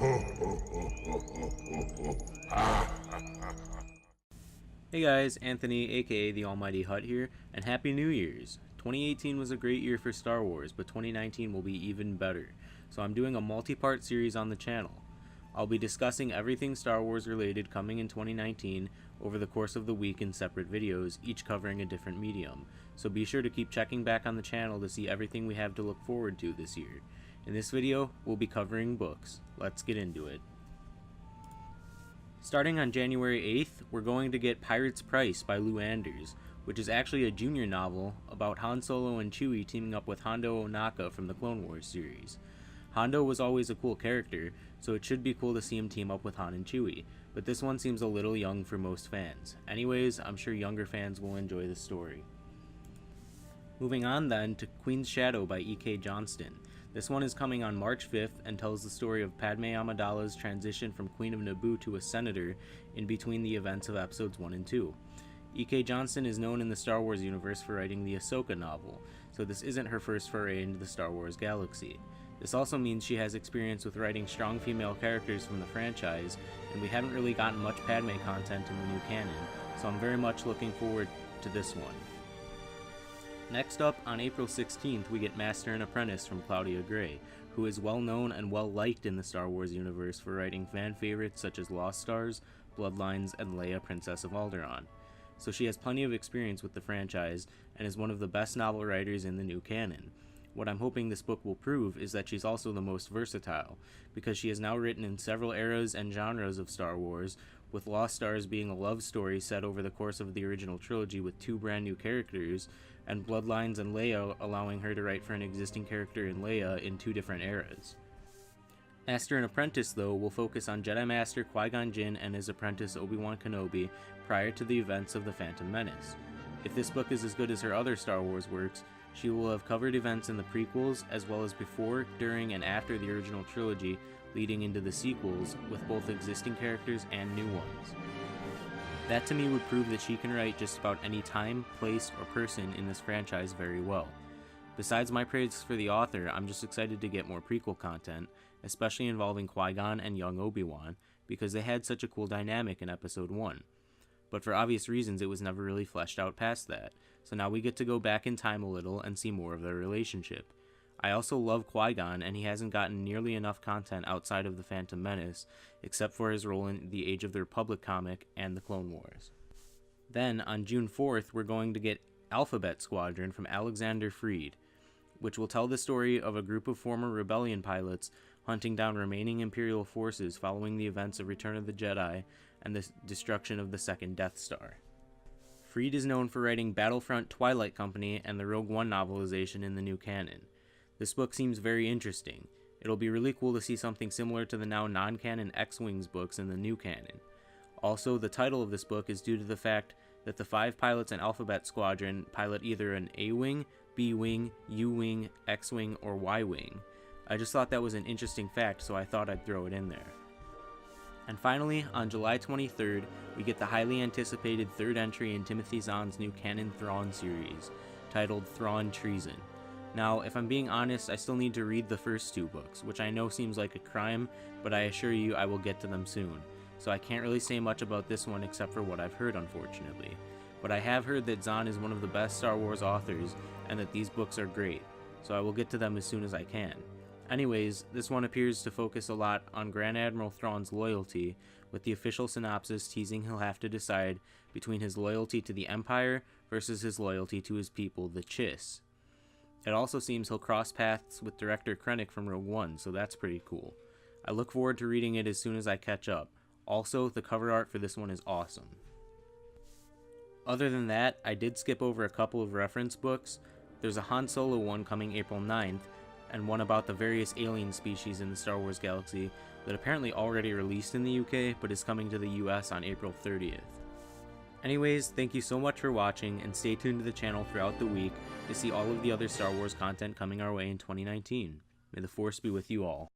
Hey guys, Anthony aka the Almighty Hut here, and Happy New Year's! 2018 was a great year for Star Wars, but 2019 will be even better, so I'm doing a multi-part series on the channel. I'll be discussing everything Star Wars related coming in 2019 over the course of the week in separate videos, each covering a different medium, so be sure to keep checking back on the channel to see everything we have to look forward to this year. In this video, we'll be covering books. Let's get into it. Starting on January 8th, we're going to get Pirate's Price by Lou Anders, which is actually a junior novel about Han Solo and Chewie teaming up with Hondo Ohnaka from the Clone Wars series. Hondo was always a cool character, so it should be cool to see him team up with Han and Chewie, but this one seems a little young for most fans. Anyways, I'm sure younger fans will enjoy the story. Moving on then to Queen's Shadow by E.K. Johnston. This one is coming on March 5th and tells the story of Padme Amidala's transition from Queen of Naboo to a senator in between the events of episodes 1 and 2. E.K. Johnston is known in the Star Wars universe for writing the Ahsoka novel, so this isn't her first foray into the Star Wars galaxy. This also means she has experience with writing strong female characters from the franchise, and we haven't really gotten much Padme content in the new canon, so I'm very much looking forward to this one. Next up, on April 16th, we get Master and Apprentice from Claudia Gray, who is well known and well liked in the Star Wars universe for writing fan favorites such as Lost Stars, Bloodlines, and Leia, Princess of Alderaan. So she has plenty of experience with the franchise and is one of the best novel writers in the new canon. What I'm hoping this book will prove is that she's also the most versatile, because she has now written in several eras and genres of Star Wars, with Lost Stars being a love story set over the course of the original trilogy with 2 brand new characters, and Bloodlines and Leia allowing her to write for an existing character in Leia in 2 different eras. Master and Apprentice, though, will focus on Jedi Master Qui-Gon Jinn and his apprentice Obi-Wan Kenobi prior to the events of The Phantom Menace. If this book is as good as her other Star Wars works, she will have covered events in the prequels as well as before, during, and after the original trilogy, leading into the sequels with both existing characters and new ones. That to me would prove that she can write just about any time, place, or person in this franchise very well. Besides my praise for the author, I'm just excited to get more prequel content, especially involving Qui-Gon and young Obi-Wan, because they had such a cool dynamic in episode 1. But for obvious reasons it was never really fleshed out past that, so now we get to go back in time a little and see more of their relationship. I also love Qui-Gon, and he hasn't gotten nearly enough content outside of The Phantom Menace, except for his role in the Age of the Republic comic and the Clone Wars. Then, on June 4th, we're going to get Alphabet Squadron from Alexander Freed, which will tell the story of a group of former Rebellion pilots hunting down remaining Imperial forces following the events of Return of the Jedi and the destruction of the second Death Star. Freed is known for writing Battlefront Twilight Company and the Rogue One novelization in the new canon. This book seems very interesting. It'll be really cool to see something similar to the now non-canon X-Wings books in the new canon. Also, the title of this book is due to the fact that the 5 pilots in Alphabet Squadron pilot either an A-Wing, B-Wing, U-Wing, X-Wing, or Y-Wing. I just thought that was an interesting fact, so I thought I'd throw it in there. And finally, on July 23rd, we get the highly anticipated 3rd entry in Timothy Zahn's new canon Thrawn series, titled Thrawn Treason. Now, if I'm being honest, I still need to read the first 2 books, which I know seems like a crime, but I assure you I will get to them soon, so I can't really say much about this one except for what I've heard, unfortunately. But I have heard that Zahn is one of the best Star Wars authors, and that these books are great, so I will get to them as soon as I can. Anyways, this one appears to focus a lot on Grand Admiral Thrawn's loyalty, with the official synopsis teasing he'll have to decide between his loyalty to the Empire versus his loyalty to his people, the Chiss. It also seems he'll cross paths with director Krennic from Rogue One, so that's pretty cool. I look forward to reading it as soon as I catch up. Also, the cover art for this one is awesome. Other than that, I did skip over a couple of reference books. There's a Han Solo one coming April 9th, and one about the various alien species in the Star Wars galaxy that apparently already released in the UK, but is coming to the US on April 30th. Anyways, thank you so much for watching, and stay tuned to the channel throughout the week to see all of the other Star Wars content coming our way in 2019. May the Force be with you all.